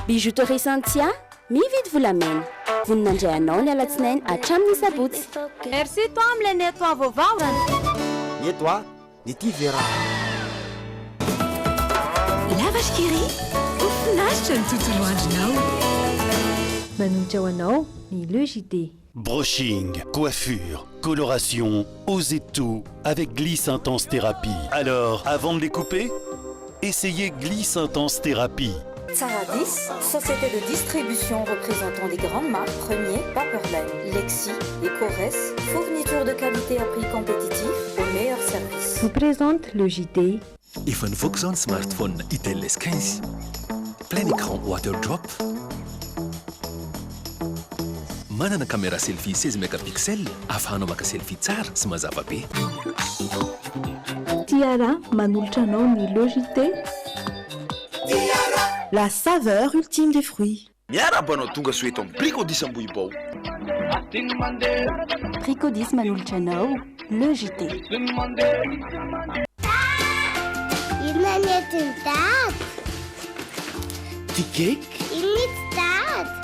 Bijouterie Santia, mividy volamena. Voninandray anao ny alatsinainy hatramin'ny sabotsy. Merci toi amin'ilay nettoa vaovao. Nettoa, ny ty vera. Lavage chéri, voninahitra ny tontolo andronao. Manolotra ho anao ny Le JT. Brushing, coiffure, coloration, osez tout avec Gliss Intense Thérapie. Alors, avant de les couper, essayez Gliss Intense Thérapie. Saradis, société de distribution représentant des grandes marques Premier, Paperline, Lexi et Corres, fourniture de qualité à prix compétitif au meilleur service. Vous présente le JT. Efa nivoaka zao ny smartphone Itel S15, plein écran waterdrop, manana caméra selfie 16 mégapixels afahanao maka selfie tsara sy mazava be. Tiara manolotra anao ny Le JT. La saveur ultime des fruits. Miarabanao tonga soeto amin'ny Bricodis Ambohibao. Bricodis manolotra anao Le JT. Ty cake,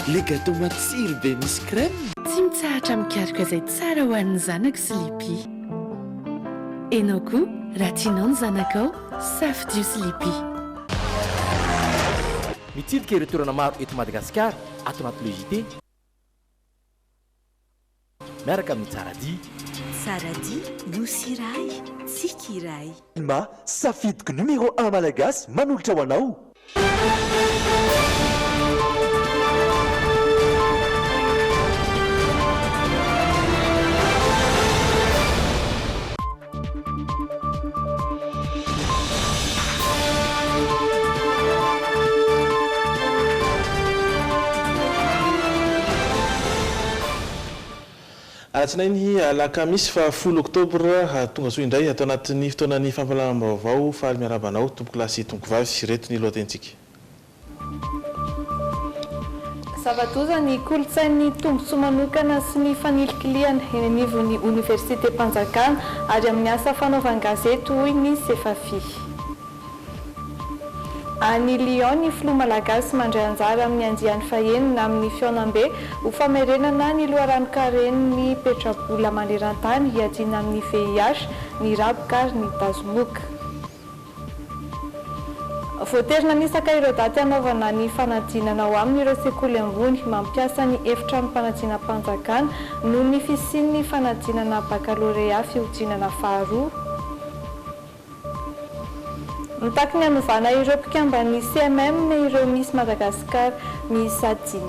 le gâteau matsiro be misy crème. Tsy mitsahatra mikaroka izay tsara ho an'ny zanako sy Lipi. Enao koa raha tianao ny zanakao safidio sy Lipi. Mitsidika ireo toerana maro eto Madagasikara ato anaty Le JT. Miaraka amin'ny Tsaradi. Tsaradi, nosy iray, tsika iray. Ma safidiky numéro 1 malagasy manolotra ho anao. Alatsinainy alakamisy fa 10 oktobra tonga soa indray atao anatin'ny fotoanany fampalalam-baovao faly miarabanao tomboky lasy tomboky vavy reto ny lohatentsika. Zavatoza ny kolotsain'ny tombontsoa manokana sy ny fanilikiliana eny anivon'ny Université Mpanjakana ary amin'ny asa fanaovan-gazety hoy ny Sefafi. Any Lyon ny filoha malagasy mandray anjara amin'ny andiany fahenina amin'ny Fiaonambe ho famerenana ny loharanokaren'ny petrabola maneran-tany hiadina amin'ny VIH, ny raboka ary ny tazomoka. Voaterina nisaka ireo daty hanaovana ny fanadinana ao amin'ireo sekoly ambony mampiasa ny efitrano mpanadina Mpanjakana noho ny fisian'ny fanadinana baccalauréat fihodinana faharoa. Mitaky ny hanovana ireo mpikambany CMM na ireo Miss Madagasikara miisa 5.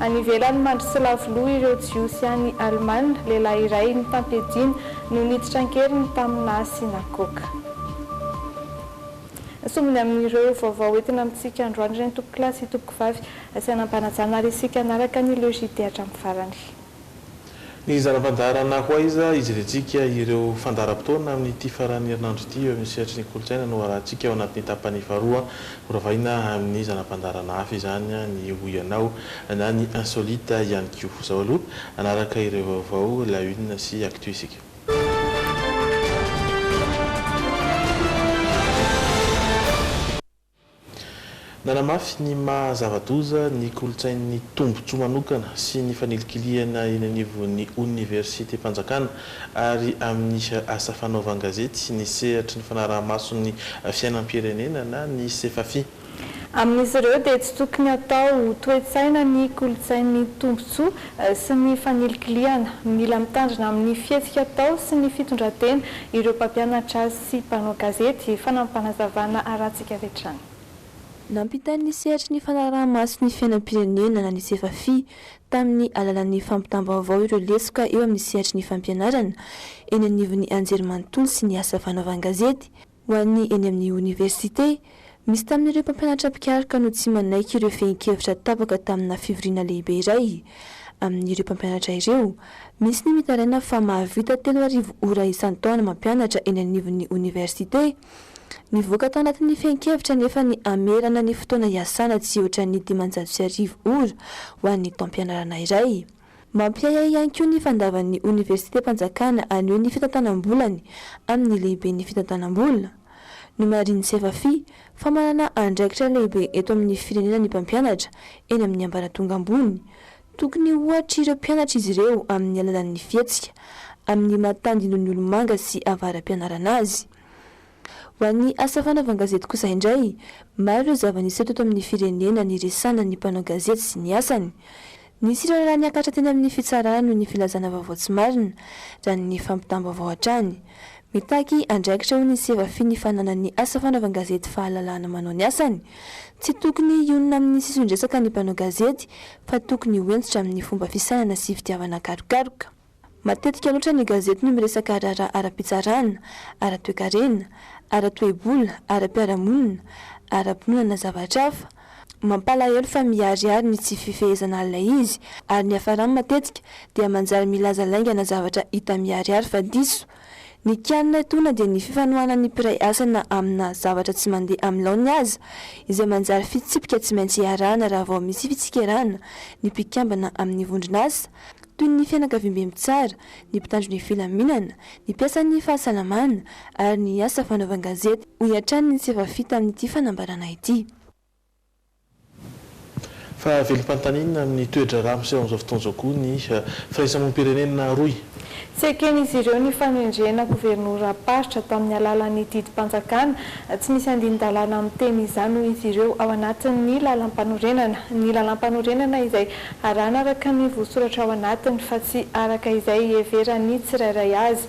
Any ivelany mandry sy lavoloha ireo jiosy any Alemana, lehilahy iray ny tampedina no niditra ankeriny tamina sinagoga. Somony amin'ireo vaovao entina amintsika androany ireny tompo klasy tompo vavy asiana ampanajana ary isika anaraka ny Le JT hatramin'ny farany. Ny zana-pandarana koa izy retsika ireo fandaram-potoana amin'ity farany herinandro ity eo amin'ny sehatry ny kolotsaina no arahantsika ao anatin'ny tapany faharoa horavahina amin'ny zana-pandarana hafa izany ny hoianao na ny insolite ihany koa. Zao aloha anaraka ireo vaovao la une sy actu isika. Nanamafy ny mahazava-doza ny kolotsain'ny tombontsoa manokana sy ny fanilikiliana eny anivon'ny Université Mpanjakana ary amin'ny asa fanaovan-gazety sy ny sehatry ny fanaraha-mason'ny fiainam-pirenena na ny Sefafi. Amin'izy ireo dia tsy tokony atao toe-tsaina ny kolotsain'ny tombontsoa sy ny fanilikiliana, mila mitandrina amin'ny fihetsika atao sy ny fitondran-tena ireo mpampianatra sy mpanao gazety fanampanazavana arantsika vetrany. Nampitan'ny sehatry ny fanaraha-maso ny fiainam-pirenena na ny Sefafi tamin'ny alalan'ny fampitam-baovao ireo lesoka eo amin'ny sehatry ny fampianarana eny anivon'ny anjerimanontolo sy ny asa fanaovan-gazety ho an'ny eny amin'ny université. Misy tamin'ireo mpampianatra mpikaroka no tsy manaiky ireo fehin-kevitra tapaka tamina fivoriana lehibe iray. Amin'ireo mpampianatra ireo, misy ny mitaraina fa mahavita 3,000 ora isan-taona mampianatra eny anivon'ny université. Nivoaka tao anatin'ny fehin-kevitra nefa ny amerana ny fotoana iasana tsy ohatran'ny 500 ora ho an'ny taom-pianarana iray. Mampiayay ihany koa ny fandavan'ny Université Mpanjakana anio ny fitantanam-bolany amin'ny lehibe ny fitantanam-bola. no mariny sy efa-fy fa manana andraikitra lehibe eto amin'ny firenena ny mpampianatra eny amin'ny ambaratonga ambony. Tokony ohatra ireo mpianatra izy ireo amin'ny alalan'ny fihetsika amin'ny matandin'ny olomanga sy avaram-pianarana azy. Ho an'ny asa fanaovana gazety kosa indray, maro ireo zava-nisy eto amin'ny firenena ny resana ny mpanao gazety sy ny asany. Nisy ireo raha niakatra teny amin'ny fitsarana noho ny filazana vaovao tsy marina raha ny fampitam-baovao hatrany. Mitaky andraikitra ho ny sevafi ny fananany asa fanaovana gazety fahalalana manao ny asany. Tsy tokony ionona amin'ny sisondresaka ny mpanao gazety fa tokony hoentsitra amin'ny fomba fisanana sy fitiavana karokaroka. Matetika loatra ny gazety no miresaka raharaha ara-pitsarana, ara-toekarena, ara-toebolina, ara-piaramonina, ara-pinonana zavatra hafa. Mampalahelo fa miharihary ny tsy fifehezana ilay izy ary ny hafarany matetika dia manjary milaza laingana zavatra hita miharihary fa diso. Ny kianina etona dia ny fifanohana ny mpiray asana amina zavatra tsy mandeha amin'ny laony aza izay manjary fitsipika tsy maintsy iarahana raha vao misy fitsikerana ny mpikambana amin'ny vondrona asa toy ny fianakaviam-be mitsara, ny mpitandro ny filaminana, ny mpiasan'ny fahasalamana ary ny asa fanaovana gazety ho iatrany ny sevafi amin'ity fanambarana ity. Fa velim-pantanina amin'ny toedra ramsy amin'izao fotoan'izao koa ny firaisamonim-pirenena roy. Seken'izy ireo ny fanendrena gouvernoura pasitra tamin'ny alalan'ny didim-panjakana tsy misy andin-dalàna amin'ny teny izany noho izy ireo ao anatin'ny lalam-panorenana. Ny lalam-panorenana izay arahana araka ny voasoratra ao anatiny fa tsy araka izay everany tsirairay azy.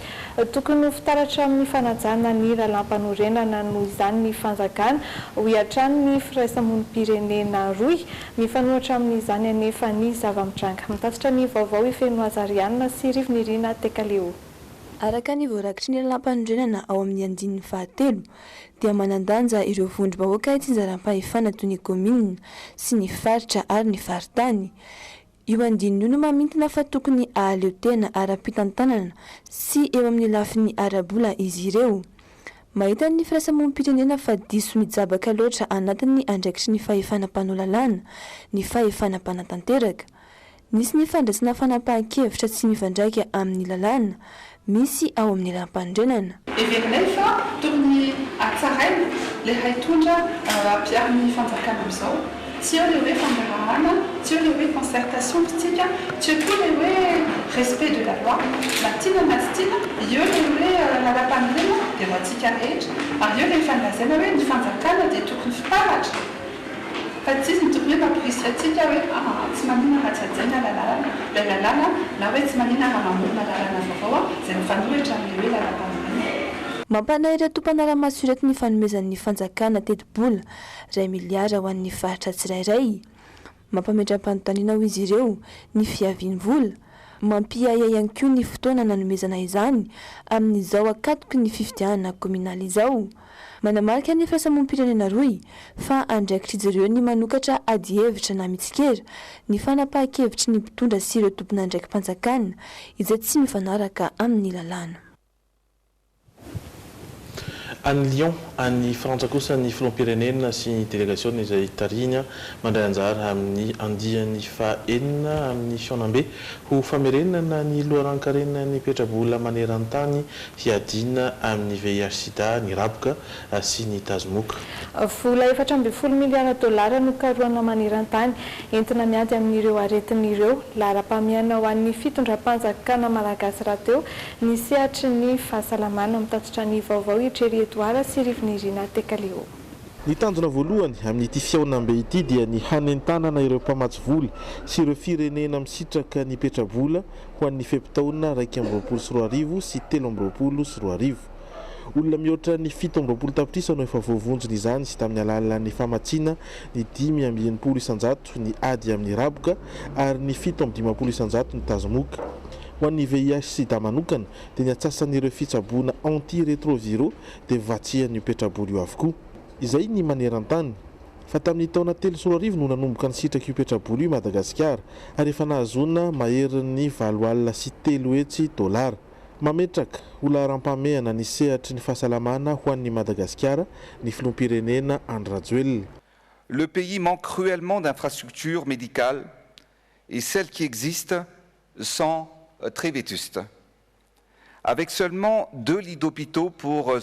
Tokony ho fitaratra amin'ny fanajana ny lalam-panorenana noho izany ny fanjakana ho iatrany ny firaisamonim-pirenena roy mifanohitra amin'izany anefa ny zava-mitranga. Mitatitra ny vaovao ifeno azarianina sy rivinirina Tekaleo. Araka ny voarakitry ny lalam-panorenana ao amin'ny andininy fahatelo dia manandanja ireo vondrom-bahoaka tsy njaram-pahefana toy ny komina sy ny faritra ary ny faritany. Io andininy io no mamintona fa tokony ahaleo tena ara-pitantanana sy eo amin'ny lafiny arabola izy ireo. Mahita ny firaisamonim-pirenena fa diso mijabaka loatra anatin'ny andraikitry ny fahefanam-panao lalàna, ny fahefanam-panatanteraka. Nisy ny fandraisana fanapahan-kevitra tsy mifandraika amin'ny lalàna, misy ao amin'ny lalam-panorenana. Everinay fa tokony atsaraina ilay haitondra ampiariny fanjakana amin'izao. Tsy eo ilay hoe fandarahana, tsy eo ilay hoe concertation politique, tsy eo koa ilay hoe respect de la loi. Na tiana na tsy tiana, eo ilay hoe lalam-panorenana dia ho antsika rehetra. Ary eo ilay fandazaina hoe ny fanjakana dia tokony fitaratra. Fa tsisy ny tokony hoe mampirisitra antsika hoe tsy manina raha tsy hajaina ilay lalàna na hoe tsy manina raha mamorona lalàna vaovao izay mifanohitra amin'ilay hoe lalam-panorenana. Mampanahy ireo tompanara-maso ireto ny fanomezan'ny fanjakana teti-bola 2 miliara ho an'ny faritra tsirairay. Mampametram-panontaniana ho izy ireo ny fiaviany vola. Mampiayay ihany koa ny fotoana nanomezana izany amin'izao akatoky ny fifidianana kominaly izao. Manamarika ny firaisamonim-pirenena roy fa andraikitra izy ireo ny manokatra ady hevitra na mitsikera ny fanapahan-kevitry ny mpitondra sy ireo tompona andraiki-panjakana izay tsy mifanaraka amin'ny lalàna. Any Lyon, any Frantsa kosa ny filoham-pirenena sy ny délégation izay tarihina mandray anjara amin'ny andiany fahaenina amin'ny Fianambe ho famerenana ny loharan-karena ny petrabola maneran-tany hiadina amin'ny VIH/SIDA, ny raboka sy ny tazomoka. Vola 4.4 miliara dolara no karoana maneran-tany entina miady amin'ireo aretin'ireo lara-pamiana ho an'ny fitondram-panjakana malagasy rahateo ny sehatry ny fahasalamana mitatitra ny vaovao itrery Edouard sy rivinirina Tekaleo. Ny tanjona voalohany amin'ity fiaonambe ity dia ny hanentanana ireo mpamatsy vola sy ireo firenena misitraka ny petrabola ho an'ny fepitaona 2024 sy 2024. Olona mihoatra ny 17 tapitrisa no efa voavonjina izany sy tamin'ny alalan'ny famatsiana ny 5.9 isanjato ny ady amin'ny raboka ary ny 7.10 isanjato ny tazomoka. Ho an'ny VIH/SIDA manokana dia ny atsasan'ireo fitsaboana anti-rétroviraux dia vatsian'ny petrabola io avokoa. Izay ny maneran-tany. Fa tamin'ny taona 3 no nanomboka ny sitraka io petrabola io Madagasikara ary efa nahazona maherin'ny 7 alina sy 3 hetsy dolara. Mametraka ho laharam-pamehana ny sehatry ny fahasalamana ho an'ny Madagasikara ny filoham-pirenena Andry Rajoelina. Le pays manque cruellement d'infrastructures médicales et celles qui existent sont très vétustes. Avec seulement 2 lits d'hôpitaux pour 10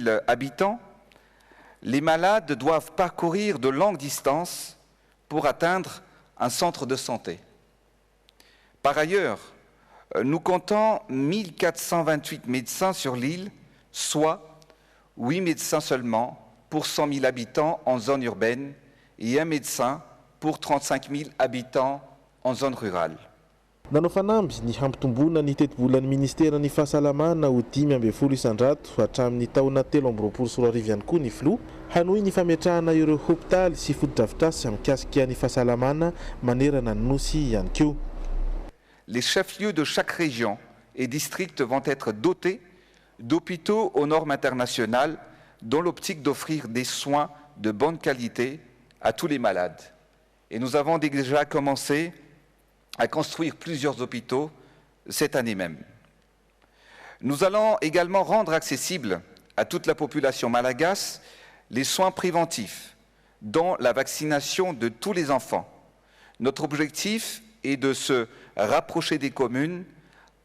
000 habitants, les malades doivent parcourir de longues distances pour atteindre un centre de santé. Par ailleurs, nous comptons 1428 médecins sur l'île, soit 8 médecins seulement pour 100 000 habitants en zone urbaine et 1 médecin pour 35 000 habitants en zone rurale. Nanao fanamby ny hampitomboana ny teti-bolan'ny ministera ny fahasalamana ho 5 isandrato hatramin'ny taona 2024 ihany koa ny filoha hanohy ny fametrahana ireo hôpitaly sy foto-drafitrasy mikasika ny fahasalamana manerana ny nosy ihany koa. Les chefs-lieux de chaque région et district vont être dotés d'hôpitaux aux normes internationales dans l'optique d'offrir des soins de bonne qualité à tous les malades. Et nous avons déjà commencé à construire plusieurs hôpitaux cette année même. Nous allons également rendre accessibles à toute la population malgache les soins préventifs, dont la vaccination de tous les enfants. Notre objectif est de se rapprocher des communes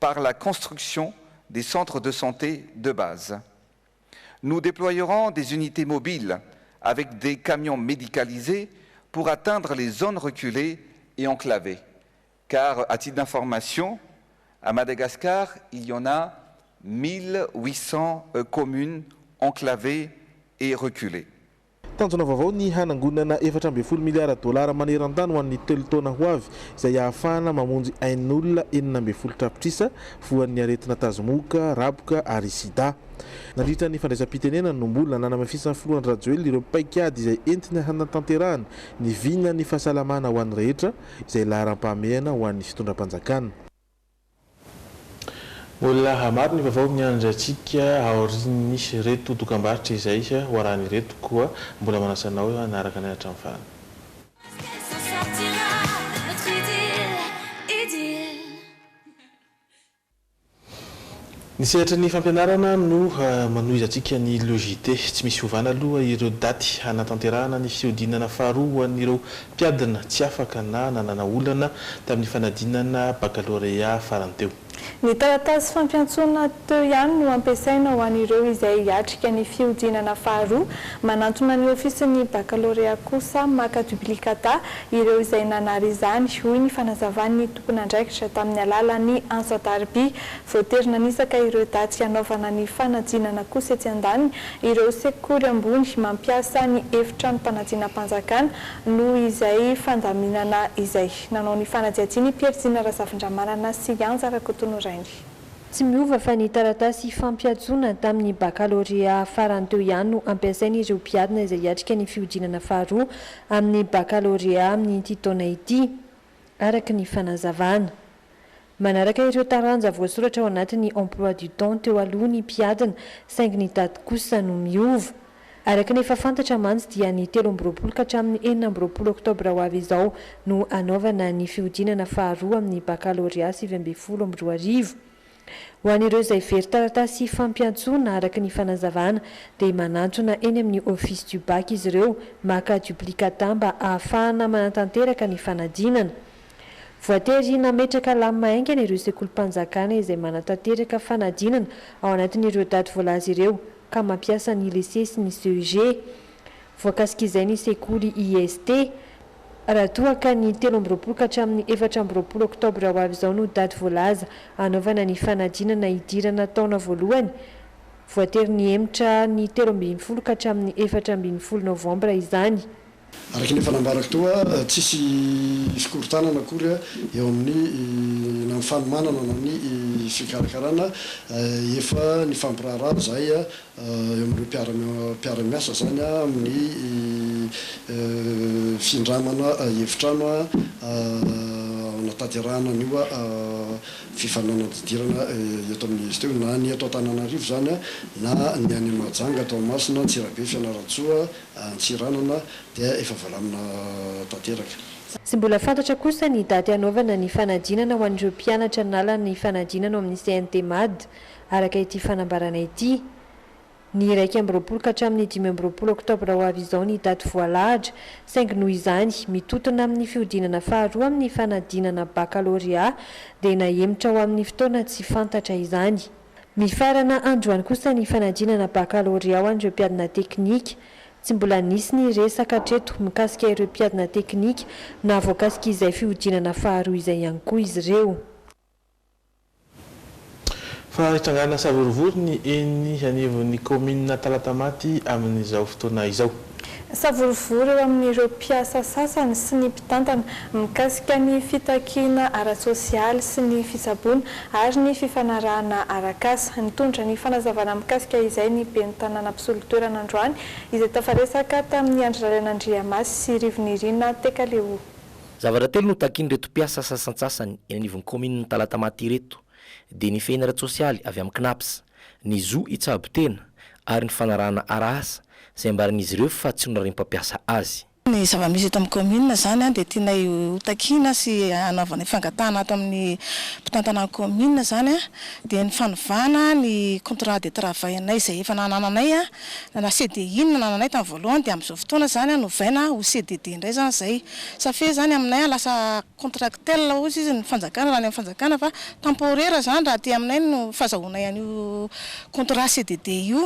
par la construction des centres de santé de base. Nous déployerons des unités mobiles avec des camions médicalisés pour atteindre les zones reculées et enclavées. Car, à titre d'information, à Madagascar, il y en a 1800 communes enclavées et reculées. Tanjona vaovao ny hanangonana 4 miliara dolara maneran-tany ho an'ny 3 taona ho avy izay ahafahana mamonjy ain'olona 4 trapitrisa voan'ny aretina tazomoka, raboka ary sida. Nandritra ny fandraisam-pitenenana no mbola nanamafisany filohan'ny Rajoelina ireo paikady izay entina hanatanterahana ny vina ny fahasalamana ho an'ny rehetra izay laharam-pahamehana ho an'ny fitondram-panjakana. Olona maro ny vaovao miandrantsika aorian'ny reto dokam-barotra izay ho arahany reto koa mbola manasanao hanaraka ny hatramin'ny farany. Ny sehatra ny fampianarana no manohizantsika ny logité tsy misy ovana aloha ireo daty hanatanterahana ny fiodinana faharoa ho an'ireo mpiadina tsy afaka na nanana olana tamin'ny fanadinana baccalauréat farany teo. Ny taratasy fampiantsoana teo ihany no ampiasaina ho an'ireo izay hiatrika ny fiodinana faharoa, manantona ny ofisin'ny baccalauréat kosa maka duplicata ireo izay nanary izany hoy ny fanazavan'ny tompon'andraikitra tamin'ny alalan'ny Ansatarby. Voaterina nisaka ireo daty hanaovana ny fanadinana kosa etsy andaniny ireo sekoly ambony mampiasa ny efitrano mpanadinam-panjakana noho izay fandaminana izay. Nanao ny fanadihadiany Pierre Razafindramanana sy Anjara Kotonorainy. Tsy miova fa ny taratasy fampiantsoana tamin'ny baccalauréat farany teo ihany no ampiasain'ireo mpiadina izay hiatrika ny fiodinana faharoa amin'ny baccalauréat amin'ity taona ity araka ny fanazavana. Manaraka ireo taranja voasoratra ao anatin'ny emploi du temps teo aloha ny mpiadina saingy ny daty kosa no miova. Araka ny efa fantatra mantsy dia ny 13 ka hatramin'ny 14 oktobra ho avy izao no anaovana ny fiodinana faharoa amin'ny baccalauréat 2024. Ho an'ireo izay very taratasy fampiantsoana araka ny fanazavana dia manantona eny amin'ny office du bac izy ireo maka duplicata mba ahafahana manatanteraka ny fanadinana. Voatery nametraka lamima haingana ireo sekolim-panjakana izay manatanteraka fanadinana ao anatin'ireo daty voalaza ireo ka mampiasa ny lycée sy ny CEG. Voakasika izay ny sekoly IST raha toa ka ny 13 ka hatramin'ny 14 oktobra ho avy izao no daty voalaza anaovana ny fanadinana idirana taona voalohany. Voatery ny emitra ny 13 ka hatramin'ny 14 novambra izany. Araky ny fanambarako toa tsisy fikorontanana akory eo amin'ny na fanomanana ny fikarakarana efa ny fampiraharaha zay eo amin'ireo mpiara-miasa zany amin'ny findramana efitrano natanterahana an'io fifanana didirana eto amin'ny izy teo na ny atao Antananarivo zany na ny any Mahajanga atao Masina Antsirabe Fianarantsoa Antsiranana dia efa voalamina tanteraka. Sy mbola fantatra kosa ny daty anaovana ny fanadinana ho an'ireo mpianatra nalana ny fanadinana ao amin'ny CNT MAD araka ity fanambarana ity. ny 2 ka hatramin'ny 5 oktobra ho avy izao ny daty voalahatra saingy noho izany mitotona amin'ny fiodinana faharoa amin'ny fanadinana bakaloria dia nahemitra ho amin'ny fotoana tsy fantatra izany. Mifarana androany kosa ny fanadinana bakaloria ho an'ireo mpiadina teknika tsy mbola nisy ny resaka hatreto mikasika ireo mpiadina teknika na voakasika izay fiodinana faharoa izay ihany koa izy ireo. Fa hitrangana savorovory ny eny anivon'ny commune Talatamaty amin'izao fotoana izao. Savorovory eo amin'ireo mpiasa sasany sy ny mpitantana mikasika ny fitakiana ara-sosialy sy ny fisaboana ary ny fifanarahana arakasa. Nitondra ny fanazavana mikasika izay ny ben'ny tanàna mpisolotoerana androany izay tafaresaka tamin'ny andro Andriamasy sy Rivinirina Tekaleo. Zavatra telo no takiany reto mpiasa sasantsasany eny anivon'ny commune Talatamaty reto dia ny fiaina ara-sosialy avy amin'ny CNAPS, ny zo itsabo tena ary ny fanarahana arahasa izay ambaran'izy ireo fa tsy nonareny mpampiasa azy. Ny zava-misy eto amin'ny commune zany dia tianay hotakiana sy hanaovana fangatahana ato amin'ny mpitantana commune zany dia ny fanovana ny contrat de travail anay izay efa nananay na CDI nananay tamin'ny voalohany dia amin'izao fotoana zany novaina ho CDD indray zany zay safia zany aminay lasa contractuel ozy izy ny fanjakana raha ny fanjakana fa temporaire zany raha ty aminay no fahazahoana an'io contrat CDD io.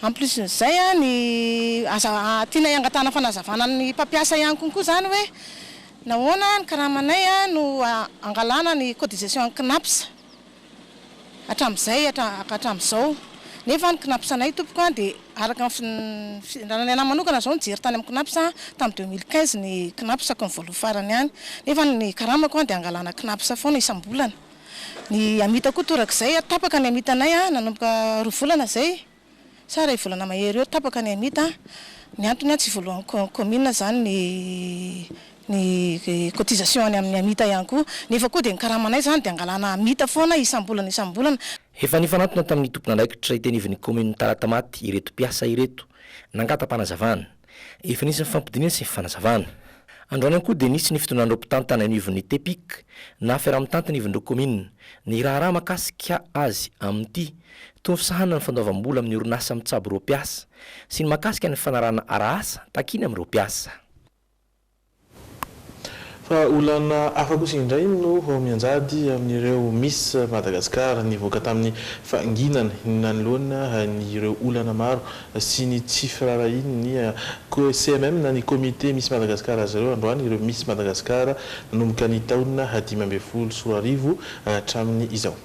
En plus zay ny asa tianay angatahana fanazavana ny mpampiasa ihany konkoa zany hoe nahoana ny karamanay no angalana ny cotisation CNAPS hatramin'izay hatramin'izao nefa ny CNAPS anay tompoko dia araka ny anahy manokana zao nijery tany amin'ny CNAPS tamin'ny 2015 ny CNAPS ko ny voaloha farany ihany nefa ny karamako dia angalana CNAPS foana isam-bolana. Ny amita koa torak'izay tapaka ny amitanay nanomboka 2 volana zay sara ivolana mahery eo tapaka ny amita ny antony tsy voalohan'ny commune zany ny cotisation any amin'ny amita ihany koa nefa koa dia ny karamanay zany dia angalana amita foana isam-bolana isam-bolana. Efa nifanantona tamin'ny tompona andraikitra itenivon'ny commune Talatamaty ireto mpiasa ireto nangata-panazavana efa nisy mifampidiniana sy mifanazavana. Androany koa dia nisy ny fitonan'ireo mpitantana anivon'ny TEPIC na fiaraha-mitantana anivon'ireo commune ny raha mahakasika azy amin'ity toy fisahana ny fandoavam-bola amin'ny orinasa mitsabo ireo mpiasa sy ny mahakasika ny fanarahana arahasa takiny amin'ireo mpiasa. Fa olana hafa kosa indray no mianjady amin'ireo Miss Madagasikara nivoaka tamin'ny fanginana nanoloana nyireo olana maro sy ny tsy firarahiny ny CMM na ny comité Miss Madagasikara azy ireo androany ireo Miss Madagasikara nanomboka ny taona 2014 hatramin'ny izao.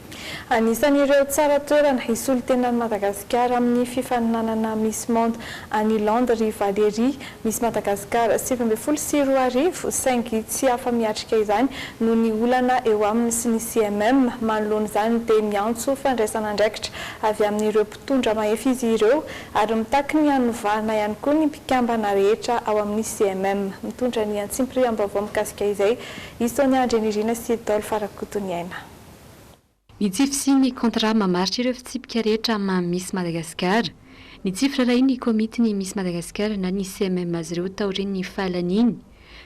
Anisan'ireo tsara toerana isolo tenan'i Madagasikara amin'ny fifaninanana Miss Monde any Landry Valérie Miss Madagasikara 2014 saingy tsy afa miatrika izany no ny olana eo aminy sy ny CMM manoloana izany dia miantso fandraisana andraikitra avy amin'ireo mpitondra mahefy izy ireo ary mitaky ny hanovana ihany koa ny mpikambana rehetra ao amin'ny CMM. Mitondra ny antsimpry ambavao mikasika izay Sonia Andrenirina sy Dolphe Arakotoniaina. Nitsify sy ny contrat mamaritra ireo fitsipika rehetra amin'ny Miss Madagasikara. Nitsify raha ny komity ny Miss Madagasikara na ny CMM azy ireo taoriny fahalaniny.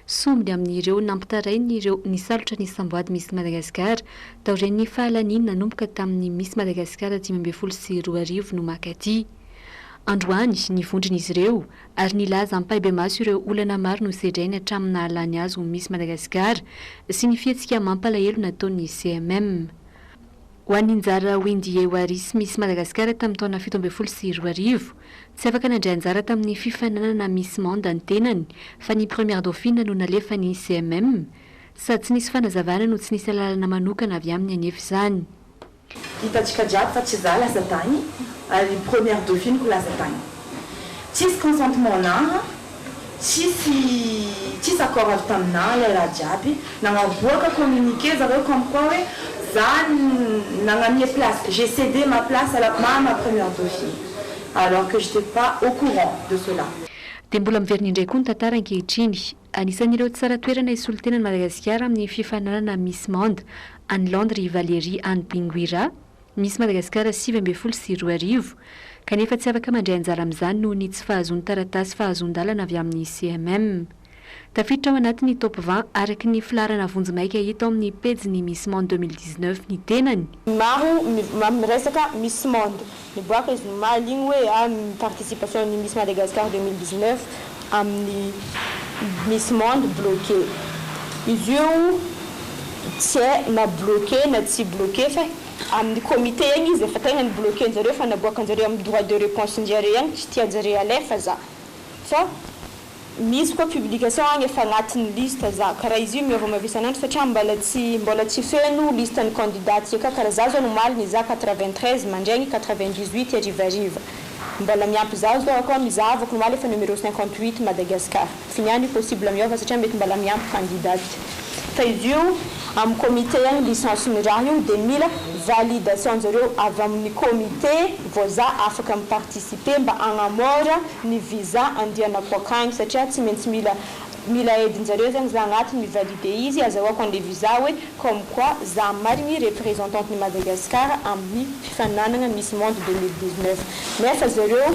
Sombiny amin'ireo nampitarainy ireo nisalotra ny samboady Miss Madagasikara taoriny fahalaniny nanomboka tamin'ny Miss Madagasikara 2012 no makaty. Androany nivondrin'izy ireo ary nilaza ampaibe maso ireo olana maro no sedrainy hatramin'ny nahalany azy ho Miss Madagasikara sy ny fihetsika mampalahelo nataon'ny CMM. Ho an'ny njara Wendy Ewaris Miss Madagasikara tamin'ny taona 2012 tsy afaka nandray anjara tamin'ny fifaninanana Miss Monde ny tenany fa ny première dauphine no nalefa ny CMM sady tsy nisy fanazavana no tsy nisy alalana manokana avy amin'ny anefa izany. Hitantsika jiaby fa tsy za lasa tany ary première dauphine ko lasa tany. Tsisy consentement naha, tsisy accord avy taminahy ilay raha jiaby nagnaboaka communiqué zareo comme quoi hoe j'ai cédé ma place à ma première dauphine alors que je n'étais pas au courant de cela. Dia mbola miverina indray koa ny tantara ankehitriny anisan'ireo tsara toerana isolo tenan'i Madagasikara amin'ny fifananana Miss Monde any Landry Valérie Anne Binguira Miss Madagasikara 2012 kanefa tsy afaka mandray anjara amin'izany noho ny tsy fahazoany taratasy fahazon-dalana avy amin'ny CMM. tafiditra ao anatin'ny top 20 araky ny filarana vonjimaika hita ao amin'ny pejiny Miss Monde 2019 ny tenany. Maro miresaka Miss Monde niboaka izy maligny hoe participation ny Miss Madagascar 2019 amin'ny Miss Monde bloqué. Izy io tsy na bloqué na tsy bloqué fa amin'ny comité igny izy efa tegna bloqué zareo fa naboaka anjareo amin'ny droit de réponse njareo igny tsy tianjareo alefa za fa misy koa publication agny efa agnatin'ny liste za karaha izy io miova mavisanandro satria mbola tsy feno liste ny candidat ka karaha za zao nomaliny za 93 mandraigny 98 arivariva mbola miampy za zao akao mizavako nomaly efa numéro 58 Madagascar finiany possible miova satria mety mbola miampy candidat fa izy io amin'ny comité agny licence ny raha io de mila validation zareo avy amin'ny comité vao za afaka miparticiper mba agnamora ny visa andianako akagny satria tsy maintsy mila edinjareo zegny za agnatiny mivalide izy azahoako an'le visa hoe comme quoi za marigny représentante ny Madagascar amin'ny fifananana Miss Monde 2019 nefa zareo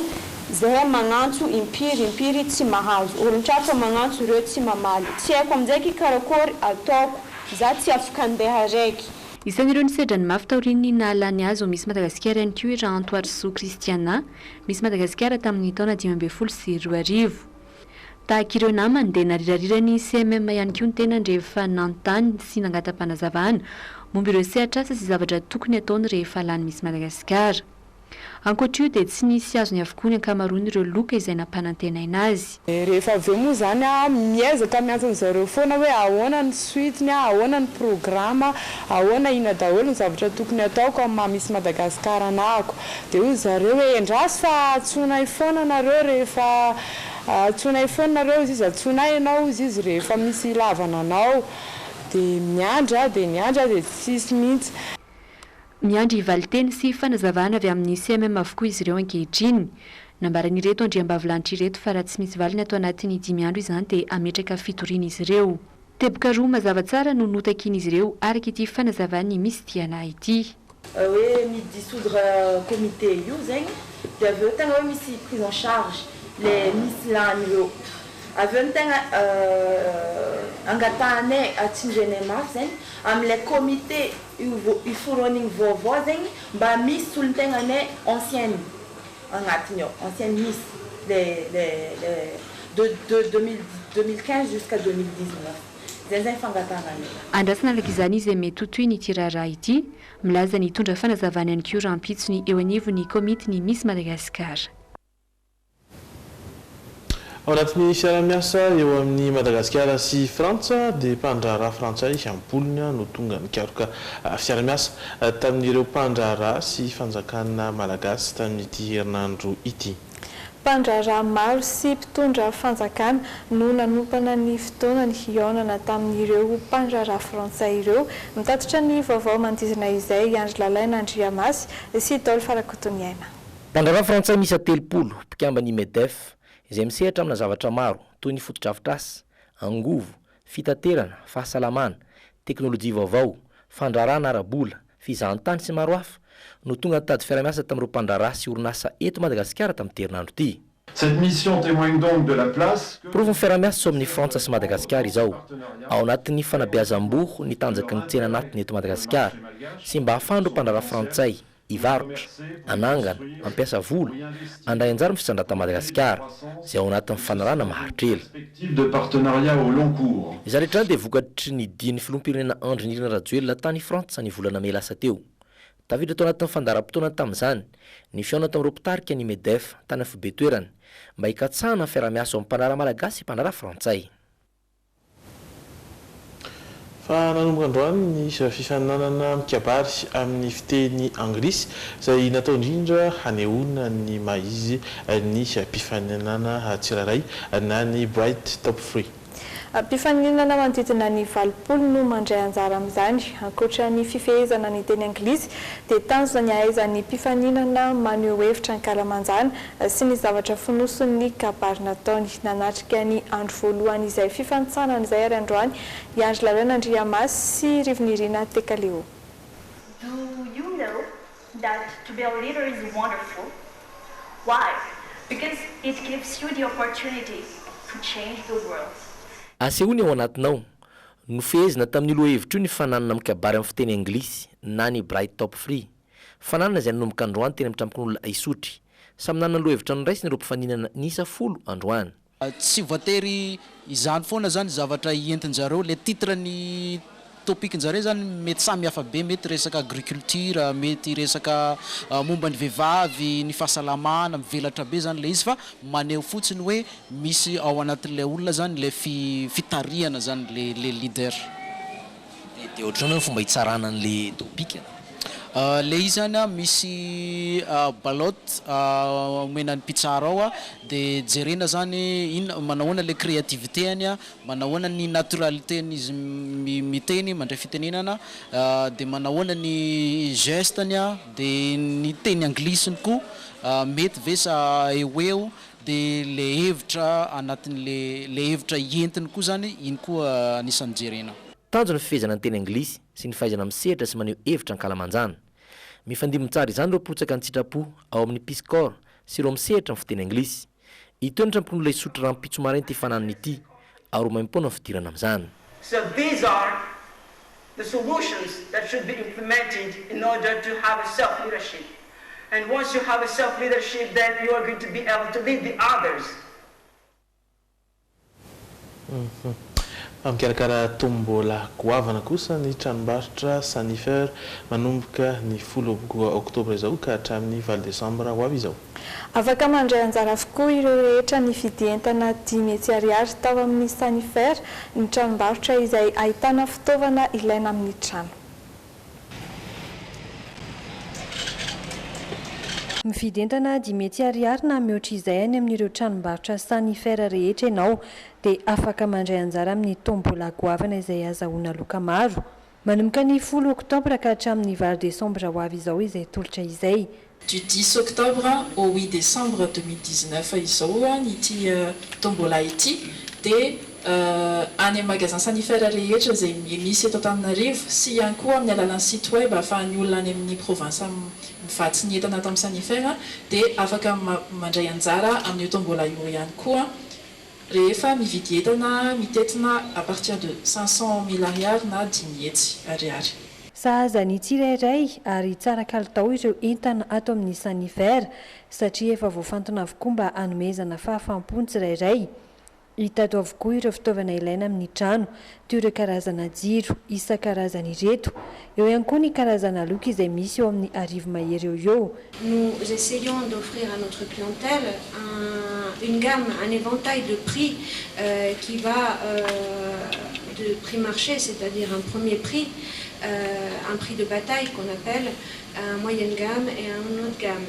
zahay magnantso impiry tsy mahazo olon-trafa magnantso reo tsy mamaly tsy haiko amin'izay karakory ataoko za tsy afaka andeha raiky. Isan'ireo nisedra ny mafy taoriny nahalany azy ao Miss Madagascar ihany koa Jean Antoine Sou Christiana Miss Madagascar tamin'ny taona 2012. Tahaka ireo namany dia narirarirany CMM ihany koa ny tenany rehefa nanontany sy nangata-panazavana momba ireo sehatr'asa sy zavatra tokony ataony rehefa lany Miss Madagascar. Ankoatra io dia tsy nisy azony avokoa ny ankamaroany ireo loka izay nampanantenaina azy. Rehefa avy eo moa zany miezaka miantsona zareo foana hoe ahoana ny suiteny, ahoana ny programa, ahoana ina daholo ny zavatra tokony ataoko amin'ny Miss Madagascar anahako. Dia hoy zareo hoe endrasy fa atsonay foana nareo rehefa atsonay foana nareo izy atsonay ianao izy rehefa misy lavana anao dia miandra dia tsisy mihitsy. Miandry ivaliteny sy fanazavana avy amin'ny CMM avokoa izy ireo ankehitriny. Nambaran'ireto andriambavilanitra ireto fa raha tsy misy valiny atao anatin'ny 10 andro izany dia ametraka fitoriana izy ireo. Teboka roa mazava tsara no notakian'izy ireo araka ity fanazavany misy tiana ity. Hoe midissoudre comité io zegny dia avy eo tegna hoe misy prise en charge le misy lany ireo. Avy eo ny tegna angatanay atsindrainay mafy zegny amin'ilay comité iforonigny vaovao zegny mba misy olon-tegnanay ancienne agnatiny ao ancienne miss de 2015 jusqu'à 2019 zay fangatananay. Andrasana laky izany izy mety toy ny tirara ity milaza ny tondra fanazavana ihany koa rampitsony eo anivony komitiny Miss Madagascar. Ao anatin'ny fiara-miasa eo amin'ny Madagasikara sy Frantsa dia mpandraharaha frantsay ambolina no tonga nikaroka fiara-miasa tamin'ireo mpandraharaha sy fanjakana malagasy tamin'ity herinandro ity. Mpandraharaha maro sy mpitondra fanjakana no nanompana ny fotoana ny hionana tamin'ireo mpandraharaha frantsay ireo mitatitra ny vaovao mandizina izay Andry Lalaina Andriamasy sy Daoly Farakotoniaina. Mpandraharaha frantsay misy 3 mpikambany MEDEF izay misehatra amina zavatra maro toy ny fotodrafitrasy, angovo, fitaterana, fahasalamana, teknôlôjia vaovao, fandrarana ara-bola, fizahantany sy maro hafa no tonga nitady fiara-miasa tamin'ireo mpandraharaha sy orinasa eto Madagasikara tamin'ity herinandro ity. Cette mission témoigne donc de la place que provony fiara-miasa so amin'ny Frantsa sy Madagasikara izao ao anatin'ny fanabeazam-boho ny tanjaky ny tsena anatiny eto Madagasikara sy mba hahafahan'ireo mpandraharaha frantsay ivarotra, anangana, ampiasa volo, andray anjara fisandrata Madagasikara izay ao anatin'ny fanarana maharitra ela. Izy rehetra dia vokatry ny diany filoham-pirenena Andry Nirina Rajoelina tany Frantsa ny volana May lasa teo. Tafiditra tao anatin'ny fandaharam-potoana tamin'izany ny fihaona tamin'ireo mpitarika ny MEDEF tany afobe toerany mba hikatsahana fiara-miasa ao amin'ny mpandraharaha malagasy sy mpandraharaha frantsay. Fa nanomboka androany ny fifananana mikabary amin'ny fiteny anglisy izay natao indrindra hanehoana ny maizy ny mpifananana tsirairay na ny Bright Top Free. Mpifaninana manodidina ny 20 no mandray anjara amin'izany ankoatra ny fifehezana ny teny anglisy dia tanjona ny ahaizan'ny mpifaninana maneho hevitra ny kalamanjana sy ny zavatra fonosony kabary nataony nanatrika ny andro voalohany izay fifanitsanana izay ary androany Andry Lalaina Andriamasy sy Rivinirina Tekaleo. Do you know that to be a leader is wonderful? Why? Because it gives you the opportunity to change the world. asehoany ao anatinao nofehezina tamin'ny lohahevitra io ny fananana mikabary amin'ny fiteny anglisy na ny bright top free fananana izay nanomboka androany teny amitramokon'olona aisotry samy nanana lohahevitra niraisy ny ireo mpifaninana nisa 10 androany tsy voatery izany foana zany zavatra entin-jareo le titre ny topikin-jareo zany mety samy hafa be mety resaka agriculture mety resaka momba ny vehivavy ny fahasalamana mivelatra be zany le izy fa maneho fotsiny hoe misy ao anatin'le olona zany le fitariana zany le leader de ohatrany hoe fomba hitsarana an'le topika le izy zany misy balote omenan'ny mpitsara ao de jerena zany ino manahoana le créativité any manahoana ny naturalité n'izy miteny mandray fitenenana de manahoana ny gesteny de ny teny anglisiny koa mety ve sa eo de le hevitra anatin'le hevitra entiny koa zany iny koa anisan'ny jerena tanjo ny fifehezana ny teny anglisy sy ny fahaizana misehatra sy maneho hevitra ankalamanjana mifandimby tsara izany ireo potsaka ny sitrapo ao amin'ny piscor sy ireo misehatra ny fiteny anglisy ito ny trampon'olona isotry raha mpitso marainy ty fananany ity ary maim-pona ny fidirana amin'izany So these are the solutions that should be implemented in order to have a self-leadership. And once you have a self-leadership, then you are going to be able to lead the others. Mikarakara tombola goavana kosa ny tranombarotra Sanifer manomboka ny 10 oktobra izao ka hatramin'ny 20 desambra ho avy izao. Afaka mandray anjara avokoa ireo rehetra ny vidientana 10,000 ariary tao amin'ny Sanifer ny tranombarotra izay ahitana fitaovana ilaina amin'ny trano. Mividy entana 10,000 ariary na mihoatra izay any amin'ireo tranombarotra Sanifer rehetra ianao dia afaka mandray anjara amin'ny tombola goavana izay azahoana loka maro. Manomboka ny 10 oktobra ka hatramin'ny 20 desambra ho avy izao izay tolotra izay. Du 10 octobre au 8 décembre 2019 izao ity tombola ity dia any magasin Sanifer rehetra izay misy eto Antananarivo sy ihany koa amin'ny alalan'ny site web ahafahan'ny olona any amin'ny province mivatsy ny entana ato amin'ny Sanifer dia afaka mandray anjara amin'ny tombola io ihany koa rehefa mividy entana mitetina à partir de 500 000 ariary na 10,000 ariary. Sahaza ny tsirairay ary tsara kalitao ireo entana ato amin'ny Sanifer satria efa voafantona avokoa mba hanomezana fahafaham-po ny tsirairay. Hita ato avokoa ireo fitaovana ilaina amin'ny trano toy ireo karazana jiro isan-karazany ireto. Eo ihany koa ny karazana loka izay misy eo amin'ny arivo mahery eo. Nous essayons d'offrir à notre clientèle une gamme, un éventail de prix qui va de prix marché, c'est-à-dire un premier prix, un prix de bataille qu'on appelle, un moyenne gamme et un haute gamme.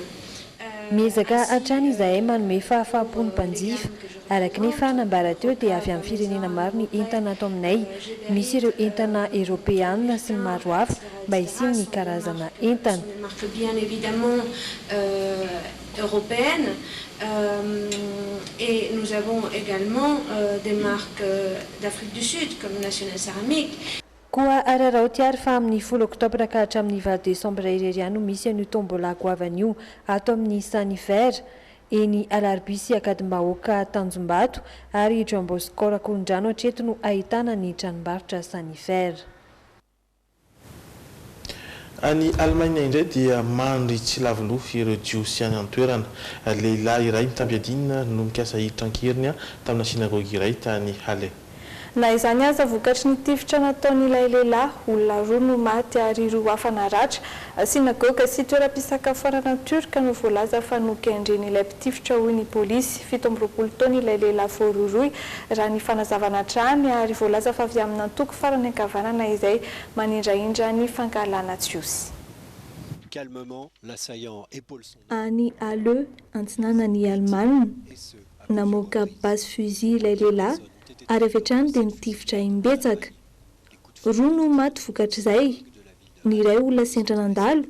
Mezaka hatrany izahay manome fahafaham-po ny mpanjifa araka ny fanambarateo dia avy amin'ny firenena maro ny entana ato aminay. Misy ireo entana européenne sy ny maro hafa mba hisiny ny karazana entana. Marque bien évidemment européenne et nous avons également des marques d'Afrique du Sud comme National Ceramique. Koa ararao tiary fa amin'ny 10 oktobra ka hatramin'ny 20 desambra irery ihany no misy an'io tombola goavana io ato amin'ny Sanifer eny Alarbisy Akadimbahoaka Tanjombato ary John Bosco Rakorondrano hatreto no ahitana ny tranombarotra Sanifer. Any Allemagne indray dia mandry tsy lavolofy ireo jiosy any an-toerana. Lehilahy iray mitambiadina no mikasa hiditra an-keriny tamina sinagogy iray tany Halle. Na izany aza vokatry ny tifitra nataon'ilay lehilahy olona roa no maty ary roa hafa naratra. Sinagoga sy toeram-pisakafoanana turka no voalaza fa nokendren'ilay mpitifitra hoy ny polisy. 17 taona ilay lehilahy voaroroy raha ny fanazavana trany ary voalaza fa avy amin'ny antoko farany ankavanana izay manindraindra ny fankalana jiosy. Calmement, l'assaillant épaule son Any Halle, antsinanany Allemagne, namoaka base fusil ilay lehilahy ary avy hatrany dia nitifitra imbetsaka. Roa no maty vokatr'izay, ny iray olona sendran'andalo,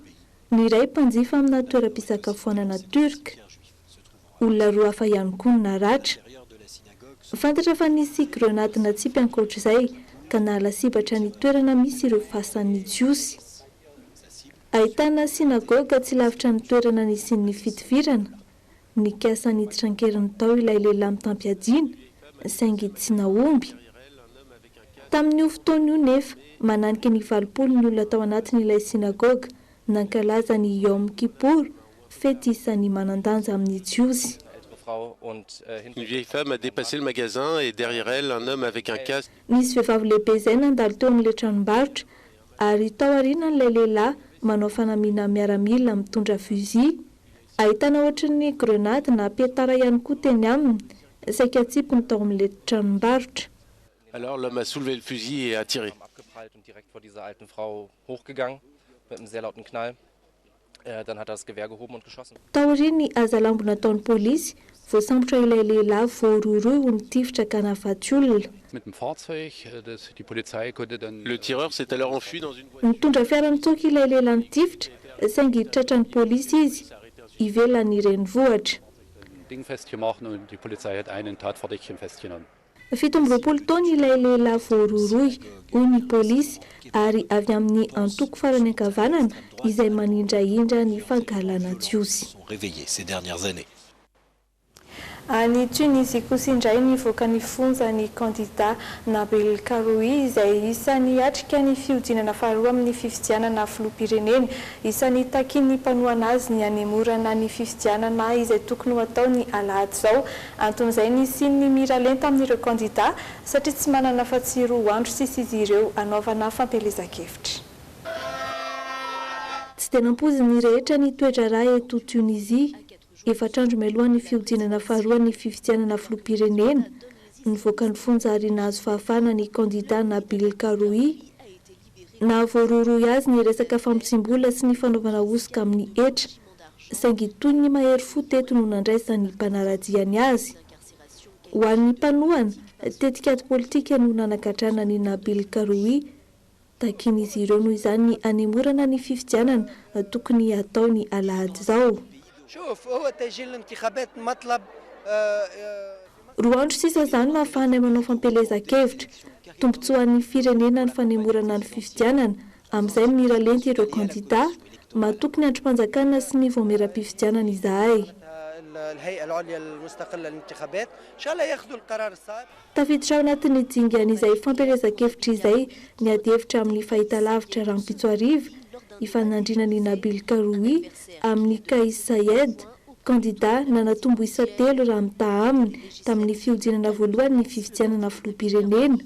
ny iray mpanjifa amina toeram-pisakafoanana turka. Olona roa hafa ihany koa no naratra. Fantatra fa nisy grenady natsipy ankoatr'izay ka nahalasibatra ny toerana misy ireo fasan'ny jiosy. Ahitana sinagoga tsy lavitra ny toerana nisin'ny fitivirana. Nikasa niditra an-keriny tao ilay lehilahy mitampiadiana saingy tsy nahomby Tamin'io fotoana io nefa mananika ny 20 ny olona tao anatin'ilay sinagoga nankalaza ny Yom Kippur, fety isan'ny manan-danja amin'ny jiosy. Une vieille femme a dépassé le magasin et derrière elle, un homme avec un casque. Nisy vehivavy lehibe izay nandalo teo amin'ilay tranombarotra ary tao aoriana n'ilay lehilahy manao fanamiana miaramila mitondra fusil. Ahitana ohatran'ny grenade na petara ihany koa teny aminy, saika tsipony tao amin'ilay tranombarotra. Alors l'homme a soulevé le fusil et a tiré. Taoriny azalambona taon'ny polisy voasambotra ilay lehilahy voaroroy ho nitifitra ka nahafaty olona. Le tireur s'est alors enfui dans une voiture. Nitondra fiara nitsoaka ilay lehilahy nitifitra saingy tratran'ny polisy izy ivelany renivohitra. 17 taona ilay lehilahy voaroroy hoy ny polisy ary avy amin'ny antoko farany ankavanana izay manindrahindra ny fangalana jiosy. Réveillés ces dernières années. Any Tunisie kosa indray nivoaka ny fonja ny candidat Nabil Karoui izay isan'ny atrika ny fiodinana faharoa amin'ny fifidianana filoham-pirenena. Isan'ny takin'ny mpanohana azy ny hanemorana ny fifidianana izay tokony ho atao ny alahady izao. Anton'izay nisy ny miralenta amin'ireo candidat satria tsy manana afa-tsy 2 andro sisa izy ireo anaovana fampelezan-kevitra. Tsy tena ampoziny rehetra ny toetra raha eto Tunisie. Efatrandro mialohan'ny fiodinana faharoa ny fifidianana filoham-pirenena nivoaka ny fonja ary nahazo fahafahana ny candidat Nabil Karoui. Nahavoaroroy azy ny resaka fampitsiam-bola sy ny fanaovana osika amin'ny hetra, saingy toy ny mahery fo teto no nandraisany mpanaradiany azy. Ho an'ny mpanohana, tetikady politika no nanakatrana ny Nabil Karoui, takin'izy ireo noho izany hanemorana ny fifidianana tokony atao ny alahady izao. 2 andro sisa zany no ahafahanay manao fampelezan-kevitra. Tombotsoan'ny firenena ny fanemorana ny fifidianana, amin'izay miralenta ireo candidat, mahatoky ny androm-panjakana sy ny voameram-pifidianana izahay. Tafiditra ao anatin'ny dingan'izay fampelezan-kevitra izay ny ady hevitra amin'ny fahitalavitra Rampitsoarivo ifanandrinan'ny Nabil Karoui amin'ny Kais Saied, candidat nanatombo isa 3 raha mitaha aminy tamin'ny fiodinana voalohany ny fifidianana filoham-pirenena.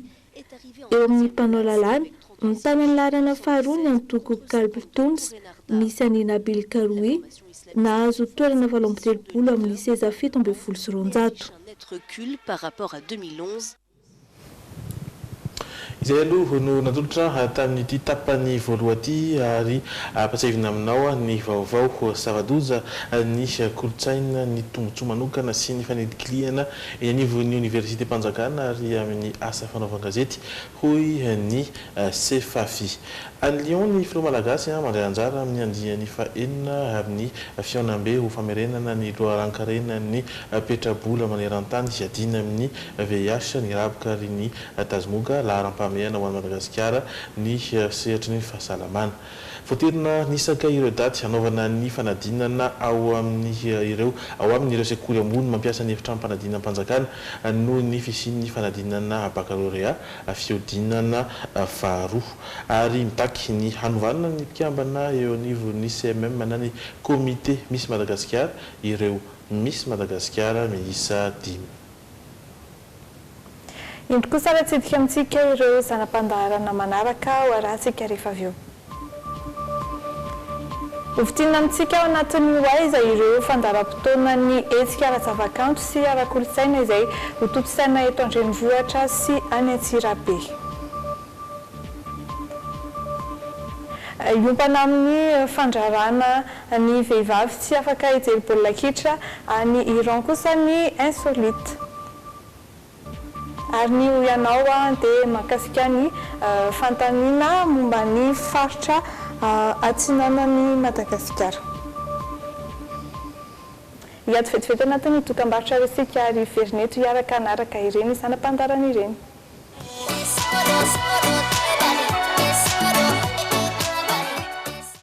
Eo amin'ny mpanao lalàna, mitana ny laharana faharoa ny antoko Kalb Tons misy an'i Nabil Karoui nahazo toerana 73 amin'ny seza 17 sy 900. Recul par rapport à 2011. Izay aloha no natolotra tamin'ity tapany voaloha ty ary ampatsahivina aminao ny vaovao savadoza ny kolotsaina ny tombontsoa manokana sy ny fanidikiliana eny anivon'ny université Mpanjakana ary amin'ny asa fanaovan-gazety hoy ny Sefafi. Any Lyon ny filoha malagasy mandray anjara amin'ny andiany fahenina amin'ny fiaonam-be ho famerenana ny loharan-karena ny petrabola maneran-tany sy adina amin'ny VIH ny raboka ary ny tazomoka laharam-pameana ho an'ny Madagasikara ny sehatry ny fahasalamana. Voaterina nisaka ireo daty hanaovana ny fanadinana ao amin'ireo sekoly ambony mampiasa ny efitra mpanadinana Mpanjakana noho ny fisian'ny fanadinana baccalauréat fiodinana faharoa ary mitaky ny hanovanana ny mpikambana eo anivon'ny CMM na ny comité Miss Madagascar ireo Miss Madagascar miisa 5. Indro kosa ratsidika amintsika ireo zanam-pandaharana manaraka ho arahantsika rehefa avy eo. Hovitinina amintsika ao anatin'ny waiza ireo fandaharam-potoana ny hetsika ara-zavakanto sy ara-kolotsaina izay ho totosaina eto an-drenivohitra sy any Antsirabe. Iompana amin'ny fandrarana ny vehivavy tsy afaka hijery baolina kitra any Iran kosa ny insolite. Ary ny hoianao dia mahakasika ny fantanina momba ny faritra atsinanan'ny Madagasikara. Hiady vetivety anatin'ny dokam-barotra resika ary verineto hiaraka anaraka ireny zanam-pandarana ireny.